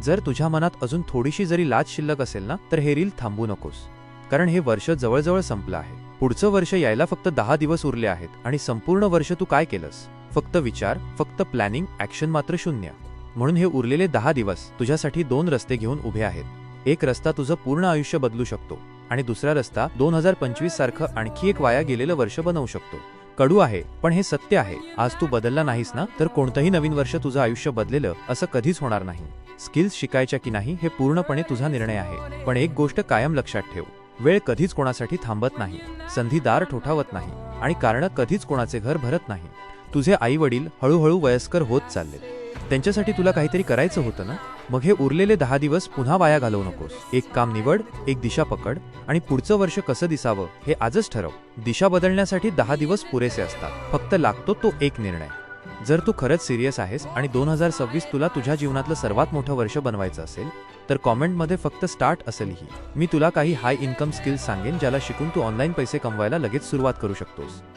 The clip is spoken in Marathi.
जर तुझ्या मनात अजून थोडीशी जरी लाज शिल्लक असेल ना, तर हे रील थांबू नकोस. कारण हे वर्ष जवळजवळ संपलं आहे. पुढचं वर्ष यायला फक्त 10 दिवस उरले आहेत आणि संपूर्ण वर्ष तू काय केलंस? फक्त विचार, फक्त प्लॅनिंग, ॲक्शन मात्र शून्य. म्हणून हे उरलेले 10 दिवस तुझ्यासाठी 2 रस्ते घेऊन उभे आहेत. एक रस्ता तुझं पूर्ण आयुष्य बदलू शकतो आणि दुसरा रस्ता 2025 सारखं आणखी एक वाया गेलेलं वर्ष बनवू शकतो. कडू आहे, पण हे सत्य आहे. आज तू बदलला नाहीस ना, तर कोणतंही नवीन वर्ष तुझं आयुष्य बदलेलं असं कधीच होणार नाही. स्किल्स शिकायच्या की नाही हे पूर्णपणे तुझा निर्णय आहे. पण एक गोष्ट कायम लक्षात ठेव, वेळ कधीच कोणासाठी थांबत नाही, संधी दार ठोठावत नाही आणि कारणं कधीच कोणाचे घर भरत नाही. तुझे आई वडील हळूहळू वयस्कर होत चाललेत. त्यांच्यासाठी तुला काहीतरी करायचं होतं ना. मग हे उरलेले 10 दिवस पुन्हा वाया घालवू नकोस. एक काम निवड, एक दिशा पकड आणि पुढचं वर्ष कसं दिसावं हे आजच ठरव. दिशा बदलण्यासाठी 10 दिवस पुरेसे असतात. फक्त लागतो तो एक निर्णय. जर तू खरंच सिरियस आहेस आणि 2026 तुला तुझ्या जीवनातलं सर्वात मोठं वर्ष बनवायचं असेल, तर कॉमेंटमध्ये फक्त स्टार्ट असं लिही. मी तुला काही हाय इन्कम स्किल्स सांगेन ज्याला शिकून तू ऑनलाईन पैसे कमवायला लगेच सुरुवात करू शकतोस.